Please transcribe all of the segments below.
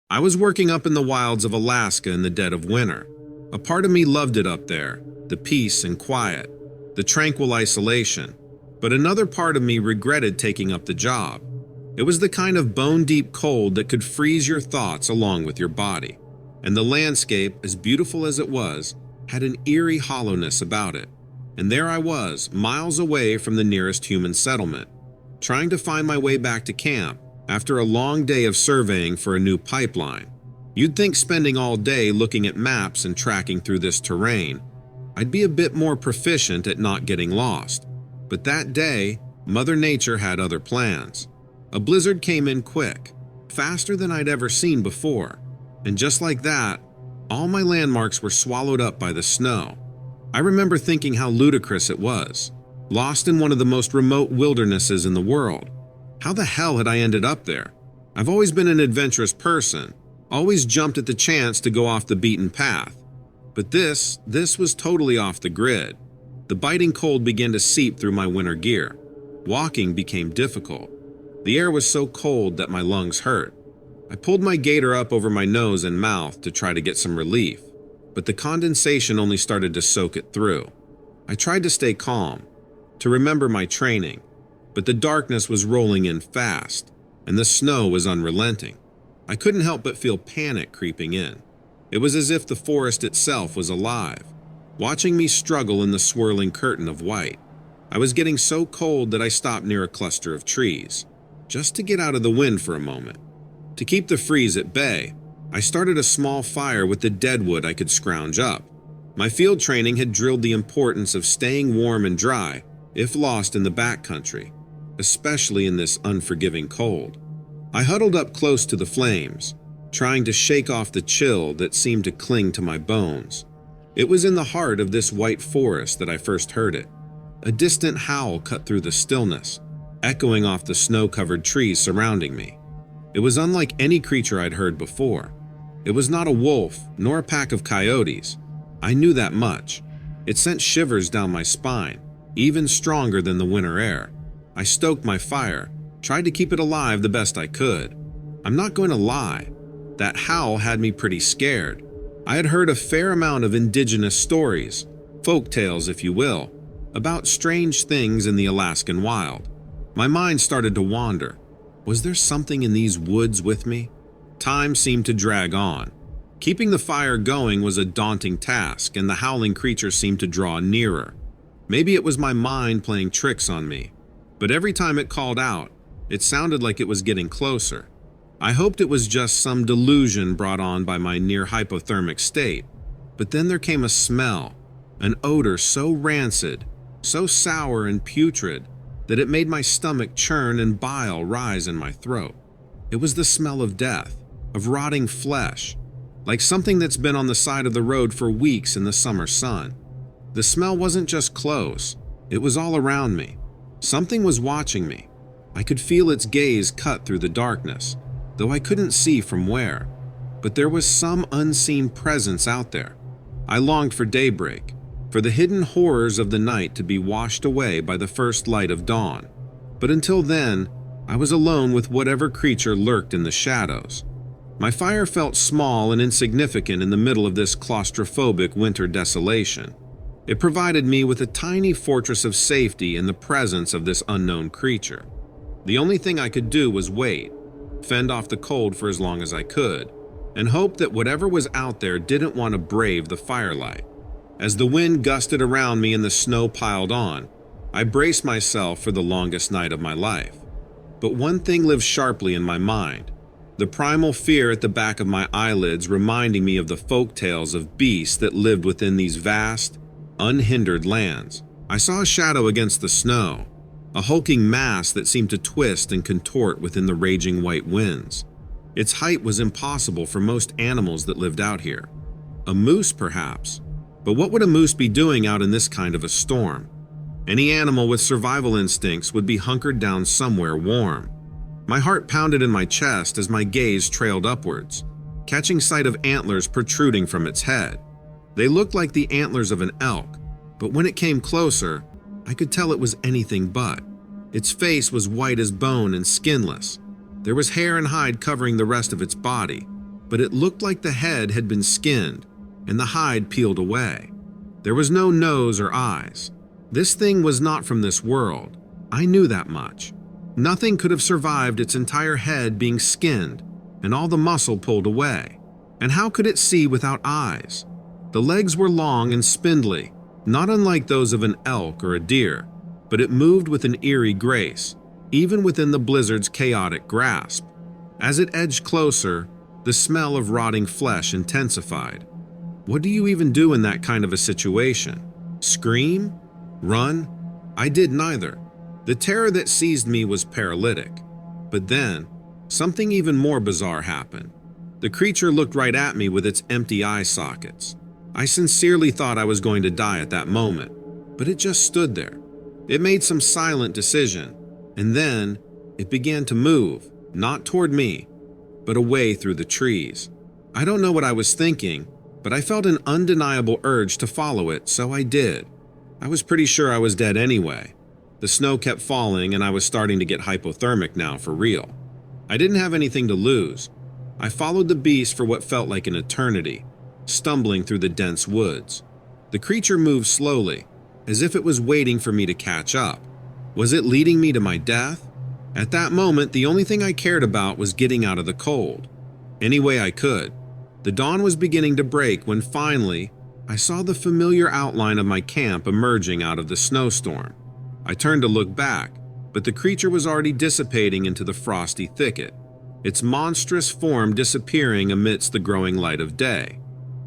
I was working up in the wilds of Alaska in the dead of winter. A part of me loved it up there, the peace and quiet, the tranquil isolation, but another part of me regretted taking up the job. It was the kind of bone-deep cold that could freeze your thoughts along with your body, and the landscape, as beautiful as it was, had an eerie hollowness about it. And there I was, miles away from the nearest human settlement, trying to find my way back to camp after a long day of surveying for a new pipeline. You'd think spending all day looking at maps and tracking through this terrain, I'd be a bit more proficient at not getting lost. But that day, Mother Nature had other plans. A blizzard came in quick, faster than I'd ever seen before, and just like that, all my landmarks were swallowed up by the snow. I remember thinking how ludicrous it was, lost in one of the most remote wildernesses in the world. How the hell had I ended up there? I've always been an adventurous person, always jumped at the chance to go off the beaten path. But this was totally off the grid. The biting cold began to seep through my winter gear. Walking became difficult. The air was so cold that my lungs hurt. I pulled my gaiter up over my nose and mouth to try to get some relief, but the condensation only started to soak it through. I tried to stay calm, to remember my training, but the darkness was rolling in fast, and the snow was unrelenting. I couldn't help but feel panic creeping in. It was as if the forest itself was alive, watching me struggle in the swirling curtain of white. I was getting so cold that I stopped near a cluster of trees, just to get out of the wind for a moment. To keep the freeze at bay, I started a small fire with the deadwood I could scrounge up. My field training had drilled the importance of staying warm and dry if lost in the backcountry, especially in this unforgiving cold. I huddled up close to the flames, trying to shake off the chill that seemed to cling to my bones. It was in the heart of this white forest that I first heard it. A distant howl cut through the stillness, echoing off the snow-covered trees surrounding me. It was unlike any creature I'd heard before. It was not a wolf, nor a pack of coyotes. I knew that much. It sent shivers down my spine, even stronger than the winter air. I stoked my fire, tried to keep it alive the best I could. I'm not going to lie, that howl had me pretty scared. I had heard a fair amount of indigenous stories, folk tales if you will, about strange things in the Alaskan wild. My mind started to wander. Was there something in these woods with me? Time seemed to drag on. Keeping the fire going was a daunting task, and the howling creature seemed to draw nearer. Maybe it was my mind playing tricks on me, but every time it called out, it sounded like it was getting closer. I hoped it was just some delusion brought on by my near hypothermic state, but then there came a smell, an odor so rancid, so sour and putrid, that it made my stomach churn and bile rise in my throat. It was the smell of death, of rotting flesh, like something that's been on the side of the road for weeks in the summer sun. The smell wasn't just close, it was all around me. Something was watching me. I could feel its gaze cut through the darkness, though I couldn't see from where. But there was some unseen presence out there. I longed for daybreak, for the hidden horrors of the night to be washed away by the first light of dawn. But until then, I was alone with whatever creature lurked in the shadows. My fire felt small and insignificant in the middle of this claustrophobic winter desolation. It provided me with a tiny fortress of safety in the presence of this unknown creature. The only thing I could do was wait, fend off the cold for as long as I could, and hope that whatever was out there didn't want to brave the firelight. As the wind gusted around me and the snow piled on, I braced myself for the longest night of my life. But one thing lived sharply in my mind, the primal fear at the back of my eyelids reminding me of the folk tales of beasts that lived within these vast, unhindered lands. I saw a shadow against the snow, a hulking mass that seemed to twist and contort within the raging white winds. Its height was impossible for most animals that lived out here. A moose, perhaps. But what would a moose be doing out in this kind of a storm? Any animal with survival instincts would be hunkered down somewhere warm. My heart pounded in my chest as my gaze trailed upwards, catching sight of antlers protruding from its head. They looked like the antlers of an elk, but when it came closer, I could tell it was anything but. Its face was white as bone and skinless. There was hair and hide covering the rest of its body, but it looked like the head had been skinned and the hide peeled away. There was no nose or eyes. This thing was not from this world. I knew that much. Nothing could have survived its entire head being skinned and all the muscle pulled away. And how could it see without eyes? The legs were long and spindly, not unlike those of an elk or a deer, but it moved with an eerie grace, even within the blizzard's chaotic grasp. As it edged closer, the smell of rotting flesh intensified. What do you even do in that kind of a situation? Scream? Run? I did neither. The terror that seized me was paralytic. But then, something even more bizarre happened. The creature looked right at me with its empty eye sockets. I sincerely thought I was going to die at that moment, but it just stood there. It made some silent decision, and then it began to move, not toward me, but away through the trees. I don't know what I was thinking, but I felt an undeniable urge to follow it, so I did. I was pretty sure I was dead anyway. The snow kept falling, and I was starting to get hypothermic now for real. I didn't have anything to lose. I followed the beast for what felt like an eternity, stumbling through the dense woods. The creature moved slowly, as if it was waiting for me to catch up. Was it leading me to my death? At that moment, the only thing I cared about was getting out of the cold. Any way I could. The dawn was beginning to break when finally, I saw the familiar outline of my camp emerging out of the snowstorm. I turned to look back, but the creature was already dissipating into the frosty thicket, its monstrous form disappearing amidst the growing light of day.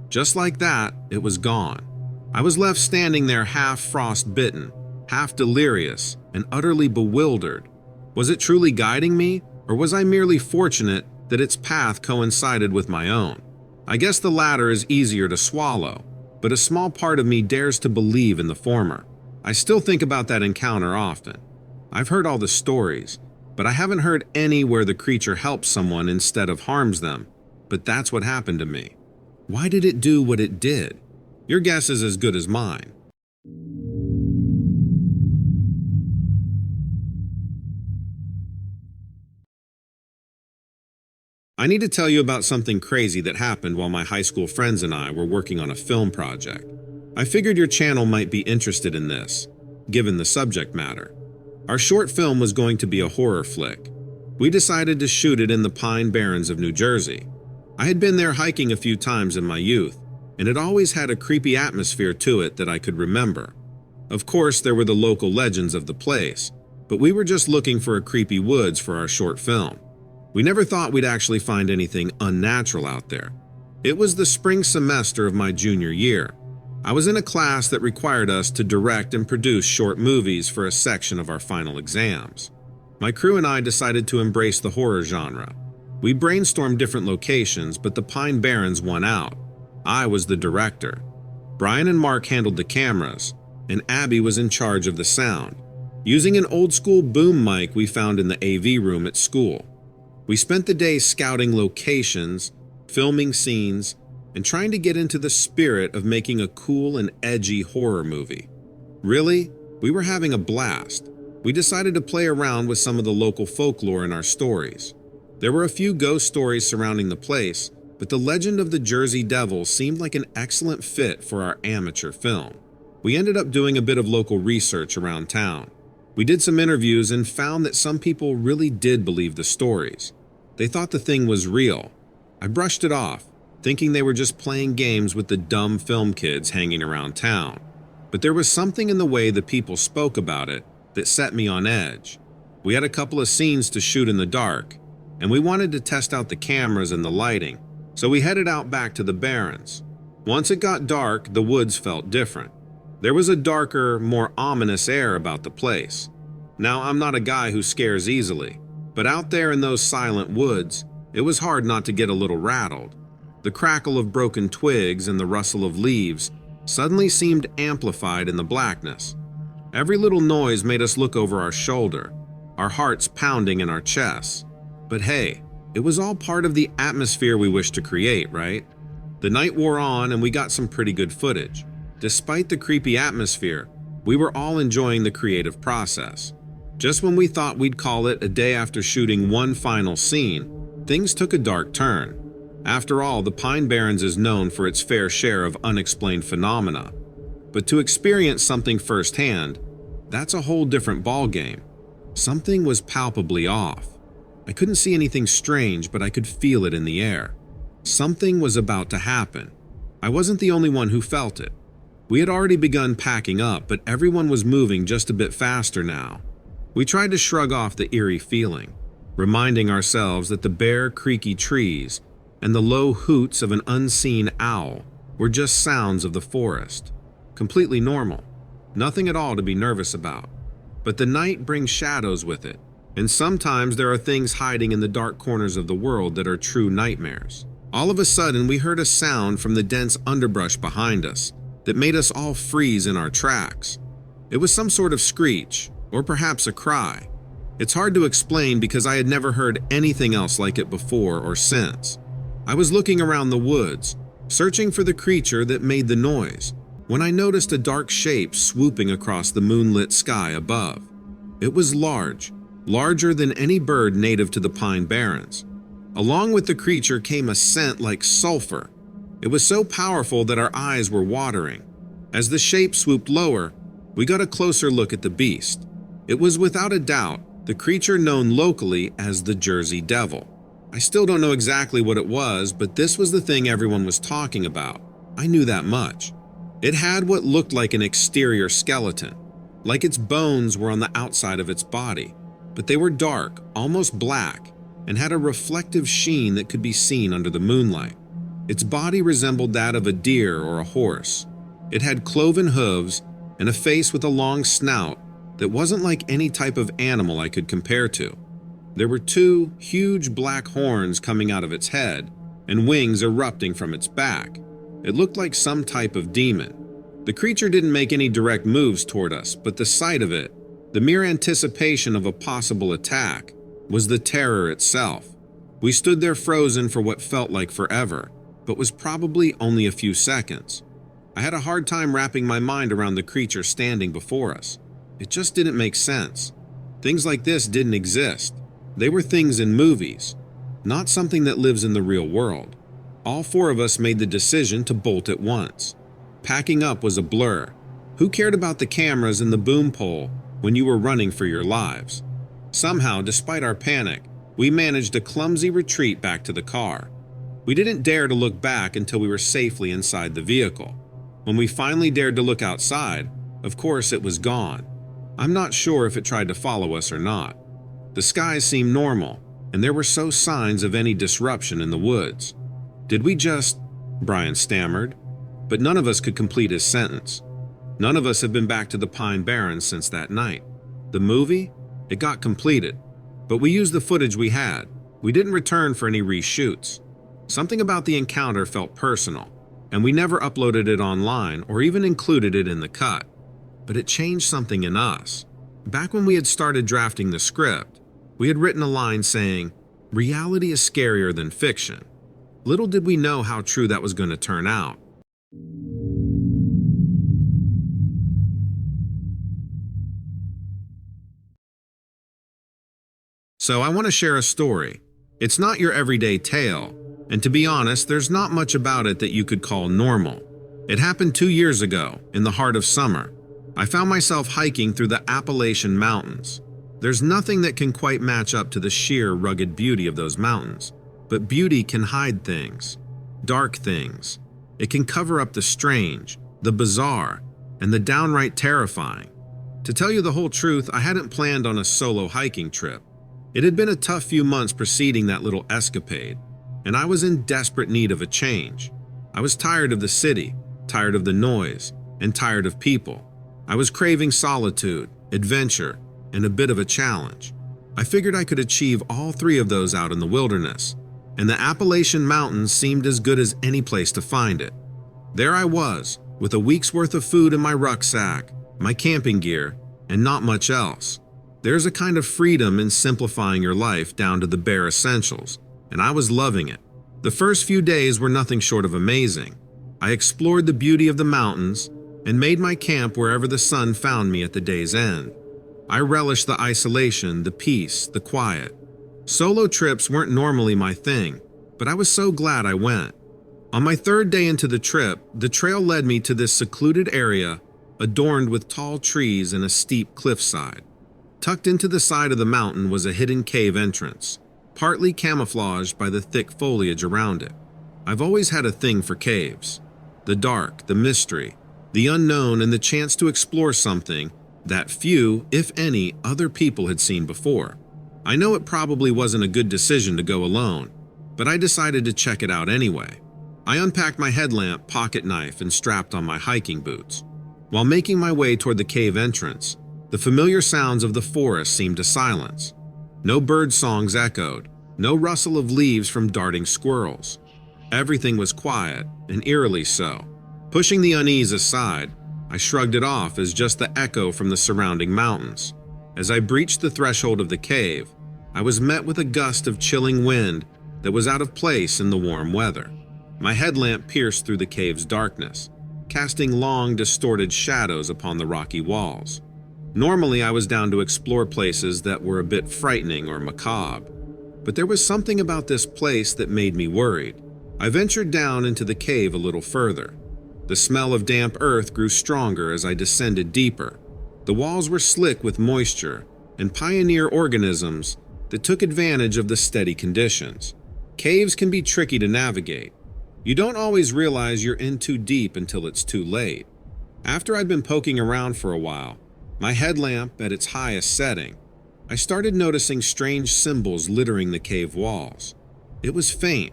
Just like that, it was gone. I was left standing there half frost-bitten, half delirious, and utterly bewildered. Was it truly guiding me, or was I merely fortunate that its path coincided with my own? I guess the latter is easier to swallow, but a small part of me dares to believe in the former. I still think about that encounter often. I've heard all the stories, but I haven't heard any where the creature helps someone instead of harms them. But that's what happened to me. Why did it do what it did? Your guess is as good as mine. I need to tell you about something crazy that happened while my high school friends and I were working on a film project. I figured your channel might be interested in this, given the subject matter. Our short film was going to be a horror flick. We decided to shoot it in the Pine Barrens of New Jersey. I had been there hiking a few times in my youth, and it always had a creepy atmosphere to it that I could remember. Of course, there were the local legends of the place, but we were just looking for a creepy woods for our short film. We never thought we'd actually find anything unnatural out there. It was the spring semester of my junior year. I was in a class that required us to direct and produce short movies for a section of our final exams. My crew and I decided to embrace the horror genre. We brainstormed different locations, but the Pine Barrens won out. I was the director. Brian and Mark handled the cameras, and Abby was in charge of the sound, using an old-school boom mic we found in the AV room at school. We spent the day scouting locations, filming scenes, and trying to get into the spirit of making a cool and edgy horror movie. Really, we were having a blast. We decided to play around with some of the local folklore in our stories. There were a few ghost stories surrounding the place, but the legend of the Jersey Devil seemed like an excellent fit for our amateur film. We ended up doing a bit of local research around town. We did some interviews and found that some people really did believe the stories. They thought the thing was real. I brushed it off, thinking they were just playing games with the dumb film kids hanging around town. But there was something in the way the people spoke about it that set me on edge. We had a couple of scenes to shoot in the dark, and we wanted to test out the cameras and the lighting, so we headed out back to the Barrens. Once it got dark, the woods felt different. There was a darker, more ominous air about the place. Now, I'm not a guy who scares easily, but out there in those silent woods, it was hard not to get a little rattled. The crackle of broken twigs and the rustle of leaves suddenly seemed amplified in the blackness. Every little noise made us look over our shoulder, our hearts pounding in our chests. But hey, it was all part of the atmosphere we wished to create, right? The night wore on and we got some pretty good footage. Despite the creepy atmosphere, we were all enjoying the creative process. Just when we thought we'd call it a day after shooting one final scene, things took a dark turn. After all, the Pine Barrens is known for its fair share of unexplained phenomena. But to experience something firsthand, that's a whole different ballgame. Something was palpably off. I couldn't see anything strange, but I could feel it in the air. Something was about to happen. I wasn't the only one who felt it. We had already begun packing up, but everyone was moving just a bit faster now. We tried to shrug off the eerie feeling, reminding ourselves that the bare, creaky trees and the low hoots of an unseen owl were just sounds of the forest. Completely normal. Nothing at all to be nervous about. But the night brings shadows with it, and sometimes there are things hiding in the dark corners of the world that are true nightmares. All of a sudden, we heard a sound from the dense underbrush behind us that made us all freeze in our tracks. It was some sort of screech, or perhaps a cry. It's hard to explain because I had never heard anything else like it before or since. I was looking around the woods, searching for the creature that made the noise, when I noticed a dark shape swooping across the moonlit sky above. It was large, larger than any bird native to the Pine Barrens. Along with the creature came a scent like sulfur. It was so powerful that our eyes were watering. As the shape swooped lower, we got a closer look at the beast. It was without a doubt the creature known locally as the Jersey Devil. I still don't know exactly what it was, but this was the thing everyone was talking about. I knew that much. It had what looked like an exterior skeleton, like its bones were on the outside of its body, but they were dark, almost black, and had a reflective sheen that could be seen under the moonlight. Its body resembled that of a deer or a horse. It had cloven hooves and a face with a long snout that wasn't like any type of animal I could compare to. There were two huge black horns coming out of its head and wings erupting from its back. It looked like some type of demon. The creature didn't make any direct moves toward us, but the sight of it, the mere anticipation of a possible attack, was the terror itself. We stood there frozen for what felt like forever, but was probably only a few seconds. I had a hard time wrapping my mind around the creature standing before us. It just didn't make sense. Things like this didn't exist. They were things in movies, not something that lives in the real world. All four of us made the decision to bolt at once. Packing up was a blur. Who cared about the cameras and the boom pole when you were running for your lives? Somehow, despite our panic, we managed a clumsy retreat back to the car. We didn't dare to look back until we were safely inside the vehicle. When we finally dared to look outside, of course it was gone. I'm not sure if it tried to follow us or not. The skies seemed normal, and there were no signs of any disruption in the woods. Did we just... Brian stammered, but none of us could complete his sentence. None of us have been back to the Pine Barrens since that night. The movie? It got completed, but we used the footage we had. We didn't return for any reshoots. Something about the encounter felt personal, and we never uploaded it online or even included it in the cut. But it changed something in us. Back when we had started drafting the script, we had written a line saying, "Reality is scarier than fiction." Little did we know how true that was going to turn out. So I want to share a story. It's not your everyday tale, and to be honest, there's not much about it that you could call normal. It happened 2 years ago, in the heart of summer. I found myself hiking through the Appalachian Mountains. There's nothing that can quite match up to the sheer rugged beauty of those mountains. But beauty can hide things, dark things. It can cover up the strange, the bizarre, and the downright terrifying. To tell you the whole truth, I hadn't planned on a solo hiking trip. It had been a tough few months preceding that little escapade, and I was in desperate need of a change. I was tired of the city, tired of the noise, and tired of people. I was craving solitude, adventure, and a bit of a challenge. I figured I could achieve all three of those out in the wilderness, and the Appalachian Mountains seemed as good as any place to find it. There I was, with a week's worth of food in my rucksack, my camping gear, and not much else. There's a kind of freedom in simplifying your life down to the bare essentials, and I was loving it. The first few days were nothing short of amazing. I explored the beauty of the mountains and made my camp wherever the sun found me at the day's end. I relished the isolation, the peace, the quiet. Solo trips weren't normally my thing, but I was so glad I went. On my third day into the trip, the trail led me to this secluded area adorned with tall trees and a steep cliffside. Tucked into the side of the mountain was a hidden cave entrance, partly camouflaged by the thick foliage around it. I've always had a thing for caves. The dark, the mystery, the unknown, and the chance to explore something that few, if any, other people had seen before. I know it probably wasn't a good decision to go alone, but I decided to check it out anyway. I unpacked my headlamp, pocket knife, and strapped on my hiking boots. While making my way toward the cave entrance, the familiar sounds of the forest seemed to silence. No bird songs echoed, no rustle of leaves from darting squirrels. Everything was quiet, and eerily so. Pushing the unease aside, I shrugged it off as just the echo from the surrounding mountains. As I breached the threshold of the cave, I was met with a gust of chilling wind that was out of place in the warm weather. My headlamp pierced through the cave's darkness, casting long, distorted shadows upon the rocky walls. Normally, I was down to explore places that were a bit frightening or macabre, but there was something about this place that made me worried. I ventured down into the cave a little further. The smell of damp earth grew stronger as I descended deeper. The walls were slick with moisture and pioneer organisms that took advantage of the steady conditions. Caves can be tricky to navigate. You don't always realize you're in too deep until it's too late. After I'd been poking around for a while, my headlamp at its highest setting, I started noticing strange symbols littering the cave walls. It was faint,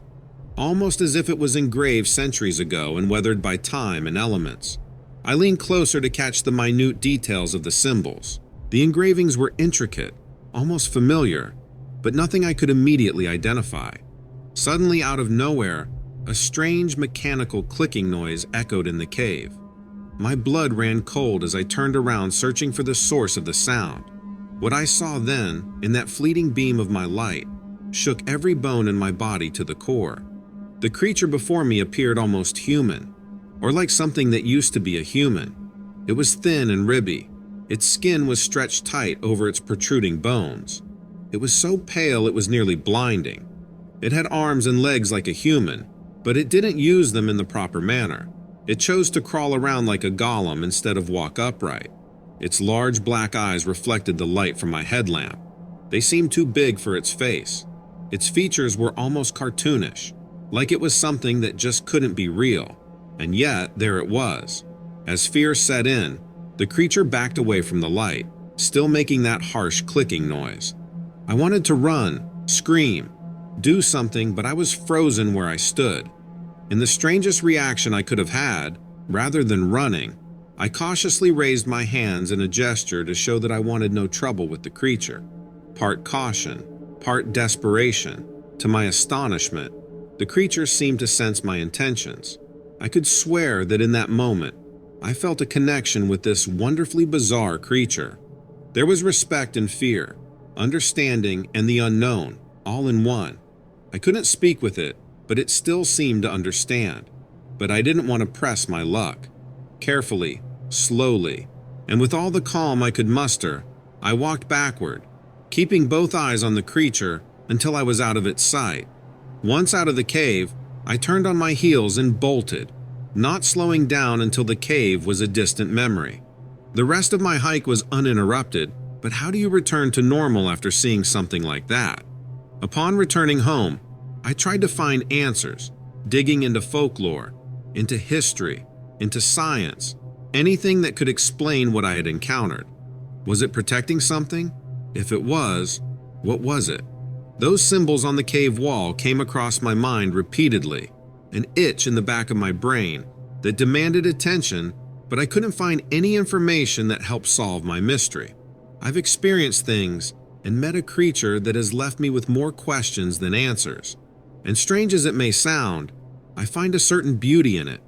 almost as if it was engraved centuries ago and weathered by time and elements. I leaned closer to catch the minute details of the symbols. The engravings were intricate, almost familiar, but nothing I could immediately identify. Suddenly, out of nowhere, a strange mechanical clicking noise echoed in the cave. My blood ran cold as I turned around searching for the source of the sound. What I saw then, in that fleeting beam of my light, shook every bone in my body to the core. The creature before me appeared almost human, or like something that used to be a human. It was thin and ribby. Its skin was stretched tight over its protruding bones. It was so pale it was nearly blinding. It had arms and legs like a human, but it didn't use them in the proper manner. It chose to crawl around like a golem instead of walk upright. Its large black eyes reflected the light from my headlamp. They seemed too big for its face. Its features were almost cartoonish, like it was something that just couldn't be real. And yet, there it was. As fear set in, the creature backed away from the light, still making that harsh clicking noise. I wanted to run, scream, do something, but I was frozen where I stood. In the strangest reaction I could have had, rather than running, I cautiously raised my hands in a gesture to show that I wanted no trouble with the creature. Part caution, part desperation. To my astonishment, the creature seemed to sense my intentions. I could swear that in that moment, I felt a connection with this wonderfully bizarre creature. There was respect and fear, understanding and the unknown, all in one. I couldn't speak with it, but it still seemed to understand. But I didn't want to press my luck. Carefully, slowly, and with all the calm I could muster, I walked backward, keeping both eyes on the creature until I was out of its sight. Once out of the cave, I turned on my heels and bolted, not slowing down until the cave was a distant memory. The rest of my hike was uninterrupted, but how do you return to normal after seeing something like that? Upon returning home, I tried to find answers, digging into folklore, into history, into science, anything that could explain what I had encountered. Was it protecting something? If it was, what was it? Those symbols on the cave wall came across my mind repeatedly, an itch in the back of my brain that demanded attention, but I couldn't find any information that helped solve my mystery. I've experienced things and met a creature that has left me with more questions than answers. And strange as it may sound, I find a certain beauty in it.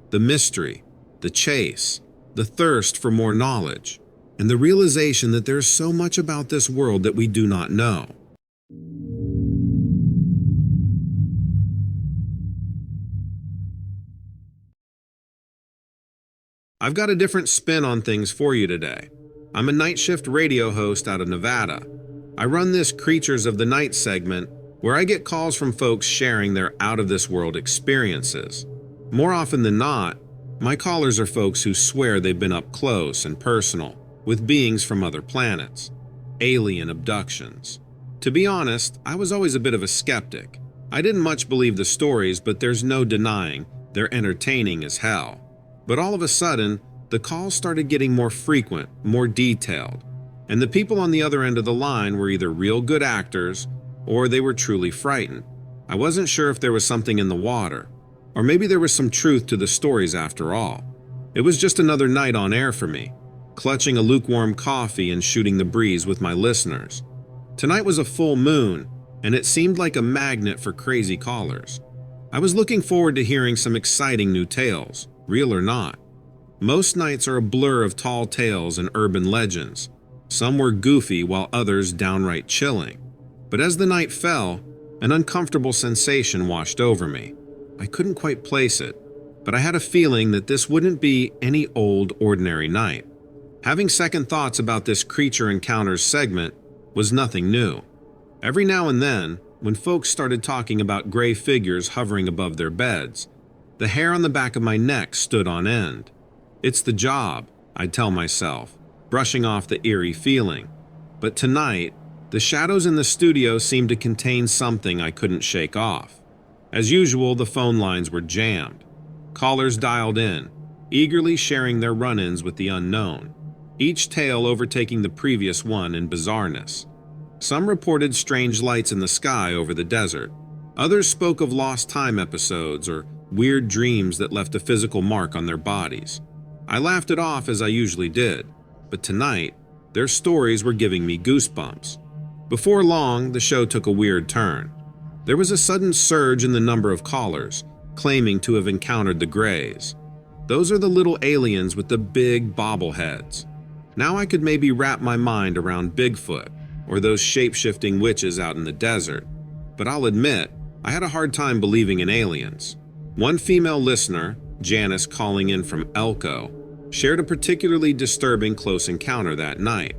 The mystery, the chase, the thirst for more knowledge, and the realization that there's so much about this world that we do not know. I've got a different spin on things for you today. I'm a night shift radio host out of Nevada. I run this Creatures of the Night segment where I get calls from folks sharing their out-of-this-world experiences. More often than not, my callers are folks who swear they've been up close and personal with beings from other planets, alien abductions. To be honest, I was always a bit of a skeptic. I didn't much believe the stories, but there's no denying they're entertaining as hell. But all of a sudden, the calls started getting more frequent, more detailed, and the people on the other end of the line were either real good actors or they were truly frightened. I wasn't sure if there was something in the water, or maybe there was some truth to the stories after all. It was just another night on air for me, clutching a lukewarm coffee and shooting the breeze with my listeners. Tonight was a full moon, and it seemed like a magnet for crazy callers. I was looking forward to hearing some exciting new tales, real or not. Most nights are a blur of tall tales and urban legends. Some were goofy while others downright chilling. But as the night fell, an uncomfortable sensation washed over me. I couldn't quite place it, but I had a feeling that this wouldn't be any old, ordinary night. Having second thoughts about this Creature Encounters segment was nothing new. Every now and then, when folks started talking about gray figures hovering above their beds, the hair on the back of my neck stood on end. It's the job, I'd tell myself, brushing off the eerie feeling. But tonight, the shadows in the studio seemed to contain something I couldn't shake off. As usual, the phone lines were jammed. Callers dialed in, eagerly sharing their run-ins with the unknown, each tale overtaking the previous one in bizarreness. Some reported strange lights in the sky over the desert. Others spoke of lost time episodes or weird dreams that left a physical mark on their bodies. I laughed it off as I usually did, but tonight, their stories were giving me goosebumps. Before long, the show took a weird turn. There was a sudden surge in the number of callers, claiming to have encountered the Greys. Those are the little aliens with the big bobbleheads. Now I could maybe wrap my mind around Bigfoot, or those shape-shifting witches out in the desert. But I'll admit, I had a hard time believing in aliens. One female listener, Janice calling in from Elko, shared a particularly disturbing close encounter that night.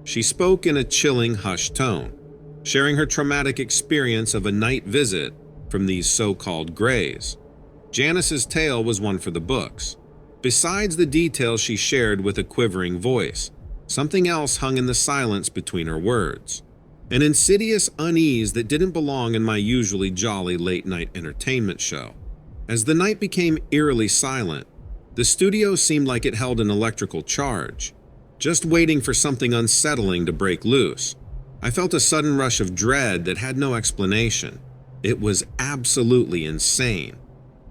She spoke in a chilling, hushed tone, sharing her traumatic experience of a night visit from these so-called Greys. Janice's tale was one for the books. Besides the details she shared with a quivering voice, something else hung in the silence between her words. An insidious unease that didn't belong in my usually jolly late-night entertainment show. As the night became eerily silent, the studio seemed like it held an electrical charge, just waiting for something unsettling to break loose. I felt a sudden rush of dread that had no explanation. It was absolutely insane.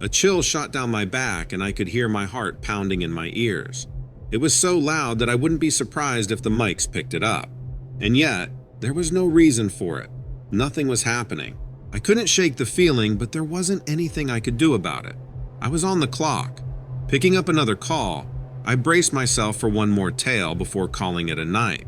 A chill shot down my back and I could hear my heart pounding in my ears. It was so loud that I wouldn't be surprised if the mics picked it up. And yet, there was no reason for it. Nothing was happening. I couldn't shake the feeling, but there wasn't anything I could do about it. I was on the clock. Picking up another call, I braced myself for one more tale before calling it a night.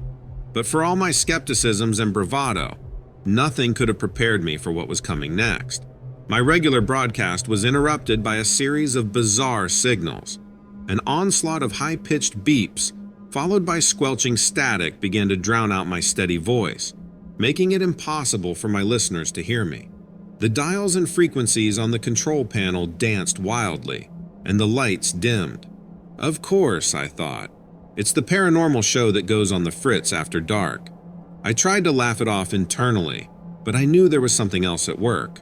But for all my skepticisms and bravado, nothing could have prepared me for what was coming next. My regular broadcast was interrupted by a series of bizarre signals. An onslaught of high-pitched beeps, followed by squelching static, began to drown out my steady voice, making it impossible for my listeners to hear me. The dials and frequencies on the control panel danced wildly, and the lights dimmed. Of course, I thought. It's the paranormal show that goes on the fritz after dark. I tried to laugh it off internally, but I knew there was something else at work.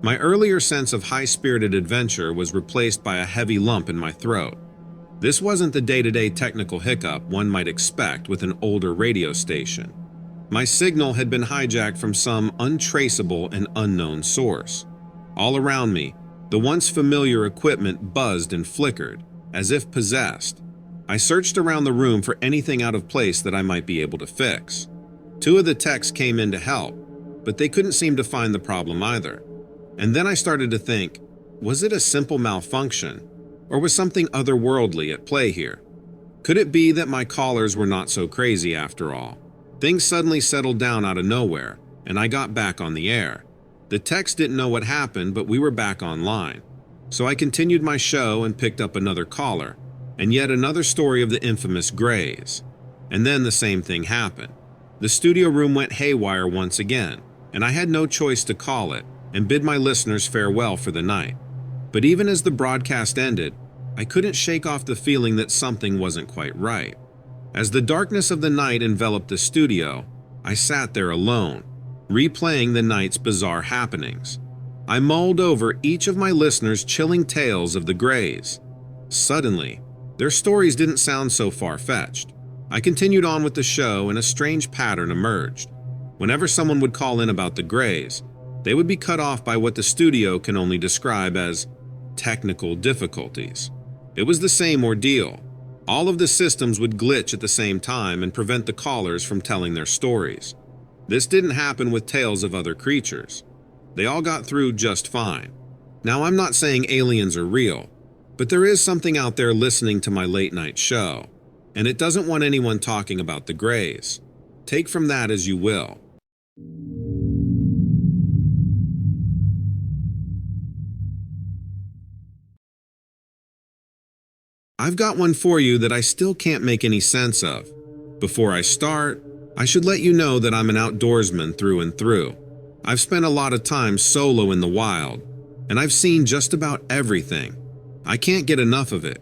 My earlier sense of high-spirited adventure was replaced by a heavy lump in my throat. This wasn't the day-to-day technical hiccup one might expect with an older radio station. My signal had been hijacked from some untraceable and unknown source. All around me, the once familiar equipment buzzed and flickered, as if possessed. I searched around the room for anything out of place that I might be able to fix. Two of the techs came in to help, but they couldn't seem to find the problem either. And then I started to think, was it a simple malfunction, or was something otherworldly at play here? Could it be that my callers were not so crazy after all? Things suddenly settled down out of nowhere, and I got back on the air. The techs didn't know what happened, but we were back online. So I continued my show and picked up another caller, and yet another story of the infamous Greys. And then the same thing happened. The studio room went haywire once again, and I had no choice to call it and bid my listeners farewell for the night. But even as the broadcast ended, I couldn't shake off the feeling that something wasn't quite right. As the darkness of the night enveloped the studio, I sat there alone, replaying the night's bizarre happenings. I mulled over each of my listeners' chilling tales of the Greys. Suddenly, their stories didn't sound so far-fetched. I continued on with the show, and a strange pattern emerged. Whenever someone would call in about the Greys, they would be cut off by what the studio can only describe as technical difficulties. It was the same ordeal. All of the systems would glitch at the same time and prevent the callers from telling their stories. This didn't happen with tales of other creatures. They all got through just fine. Now, I'm not saying aliens are real, but there is something out there listening to my late-night show, and it doesn't want anyone talking about the Greys. Take from that as you will. I've got one for you that I still can't make any sense of. Before I start, I should let you know that I'm an outdoorsman through and through. I've spent a lot of time solo in the wild, and I've seen just about everything. I can't get enough of it.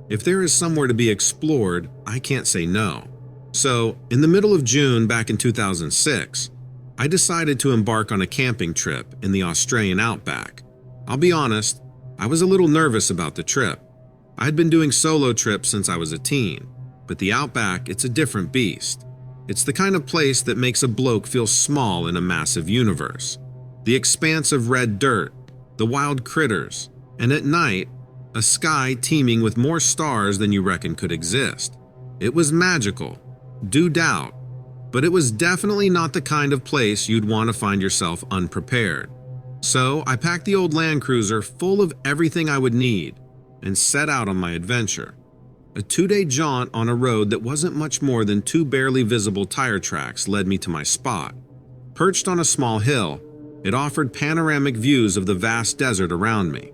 If there is somewhere to be explored, I can't say no. So, in the middle of June back in 2006, I decided to embark on a camping trip in the Australian outback. I'll be honest, I was a little nervous about the trip. I'd been doing solo trips since I was a teen, but the outback, it's a different beast. It's the kind of place that makes a bloke feel small in a massive universe. The expanse of red dirt, the wild critters, and at night, a sky teeming with more stars than you reckon could exist. It was magical, do doubt, but it was definitely not the kind of place you'd want to find yourself unprepared. So I packed the old Land Cruiser full of everything I would need and set out on my adventure. A 2-day jaunt on a road that wasn't much more than 2 barely visible tire tracks led me to my spot. Perched on a small hill, it offered panoramic views of the vast desert around me.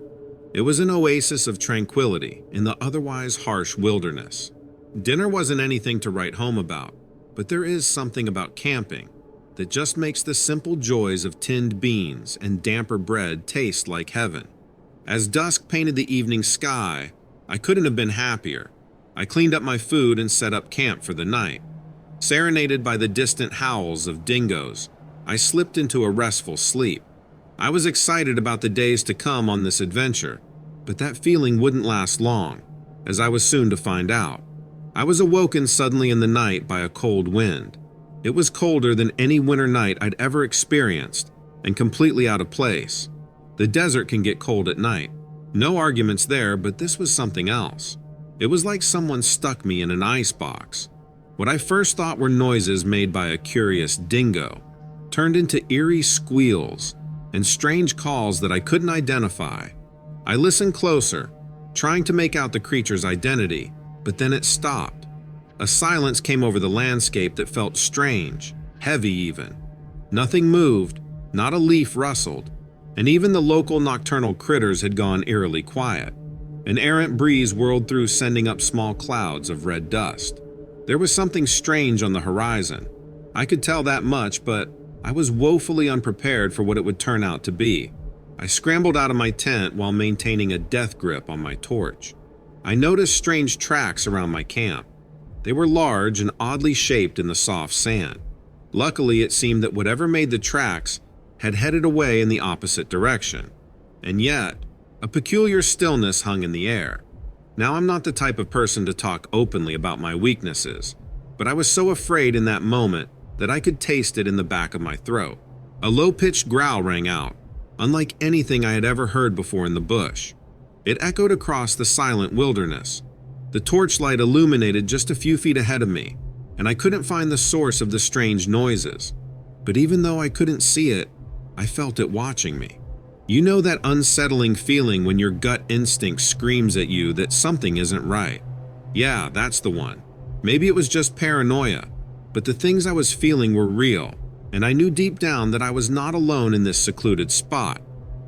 It was an oasis of tranquility in the otherwise harsh wilderness. Dinner wasn't anything to write home about, but there is something about camping that just makes the simple joys of tinned beans and damper bread taste like heaven. As dusk painted the evening sky, I couldn't have been happier. I cleaned up my food and set up camp for the night. Serenaded by the distant howls of dingoes, I slipped into a restful sleep. I was excited about the days to come on this adventure, but that feeling wouldn't last long, as I was soon to find out. I was awoken suddenly in the night by a cold wind. It was colder than any winter night I'd ever experienced, and completely out of place. The desert can get cold at night. No arguments there, but this was something else. It was like someone stuck me in an ice box. What I first thought were noises made by a curious dingo turned into eerie squeals and strange calls that I couldn't identify. I listened closer, trying to make out the creature's identity, but then it stopped. A silence came over the landscape that felt strange, heavy even. Nothing moved, not a leaf rustled, and even the local nocturnal critters had gone eerily quiet. An errant breeze whirled through, sending up small clouds of red dust. There was something strange on the horizon. I could tell that much, but I was woefully unprepared for what it would turn out to be. I scrambled out of my tent while maintaining a death grip on my torch. I noticed strange tracks around my camp. They were large and oddly shaped in the soft sand. Luckily, it seemed that whatever made the tracks had headed away in the opposite direction. And yet, a peculiar stillness hung in the air. Now, I'm not the type of person to talk openly about my weaknesses, but I was so afraid in that moment that I could taste it in the back of my throat. A low-pitched growl rang out, unlike anything I had ever heard before in the bush. It echoed across the silent wilderness. The torchlight illuminated just a few feet ahead of me, and I couldn't find the source of the strange noises. But even though I couldn't see it, I felt it watching me. You know that unsettling feeling when your gut instinct screams at you that something isn't right? Yeah, that's the one. Maybe it was just paranoia, but the things I was feeling were real, and I knew deep down that I was not alone in this secluded spot.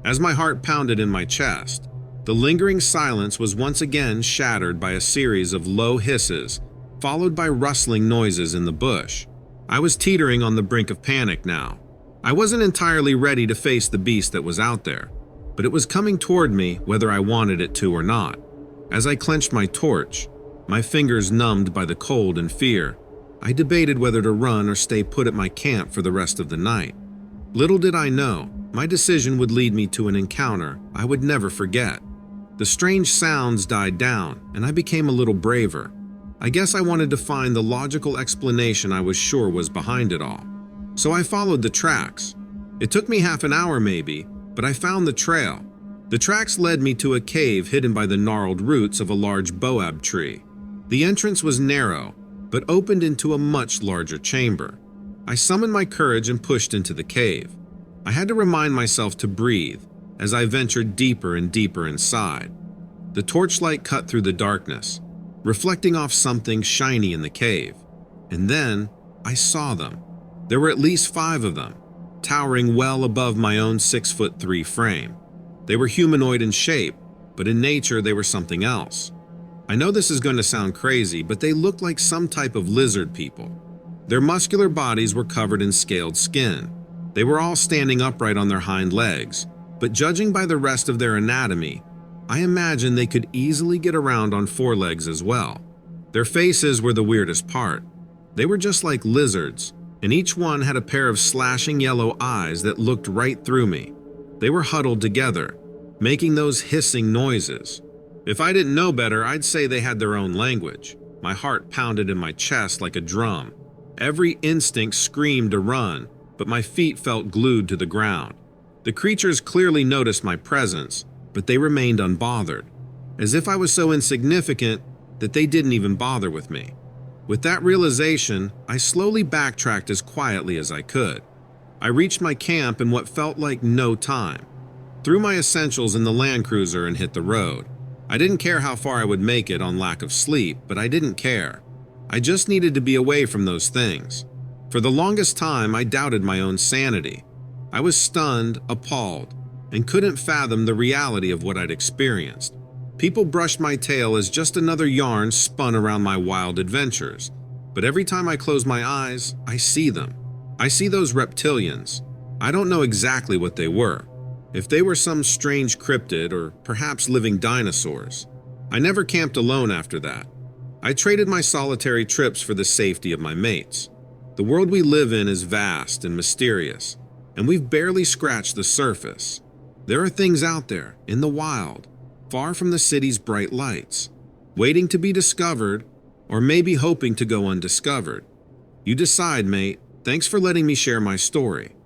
As my heart pounded in my chest, the lingering silence was once again shattered by a series of low hisses, followed by rustling noises in the bush. I was teetering on the brink of panic now. I wasn't entirely ready to face the beast that was out there, but it was coming toward me whether I wanted it to or not. As I clenched my torch, my fingers numbed by the cold and fear, I debated whether to run or stay put at my camp for the rest of the night. Little did I know, my decision would lead me to an encounter I would never forget. The strange sounds died down, and I became a little braver. I guess I wanted to find the logical explanation I was sure was behind it all. So I followed the tracks. It took me half an hour maybe, but I found the trail. The tracks led me to a cave hidden by the gnarled roots of a large boab tree. The entrance was narrow, but opened into a much larger chamber. I summoned my courage and pushed into the cave. I had to remind myself to breathe as I ventured deeper and deeper inside. The torchlight cut through the darkness, reflecting off something shiny in the cave. And then I saw them. There were at least 5 of them, towering well above my own 6'3" frame. They were humanoid in shape, but in nature they were something else. I know this is going to sound crazy, but they looked like some type of lizard people. Their muscular bodies were covered in scaled skin. They were all standing upright on their hind legs, but judging by the rest of their anatomy, I imagine they could easily get around on 4 legs as well. Their faces were the weirdest part. They were just like lizards, and each one had a pair of slashing yellow eyes that looked right through me. They were huddled together, making those hissing noises. If I didn't know better, I'd say they had their own language. My heart pounded in my chest like a drum. Every instinct screamed to run, but my feet felt glued to the ground. The creatures clearly noticed my presence, but they remained unbothered, as if I was so insignificant that they didn't even bother with me. With that realization, I slowly backtracked as quietly as I could. I reached my camp in what felt like no time, threw my essentials in the Land Cruiser and hit the road. I didn't care how far I would make it on lack of sleep, but I didn't care. I just needed to be away from those things. For the longest time, I doubted my own sanity. I was stunned, appalled, and couldn't fathom the reality of what I'd experienced. People brushed my tail as just another yarn spun around my wild adventures. But every time I close my eyes, I see them. I see those reptilians. I don't know exactly what they were. If they were some strange cryptid or perhaps living dinosaurs. I never camped alone after that. I traded my solitary trips for the safety of my mates. The world we live in is vast and mysterious, and we've barely scratched the surface. There are things out there, in the wild, far from the city's bright lights, waiting to be discovered, or maybe hoping to go undiscovered. You decide, mate. Thanks for letting me share my story.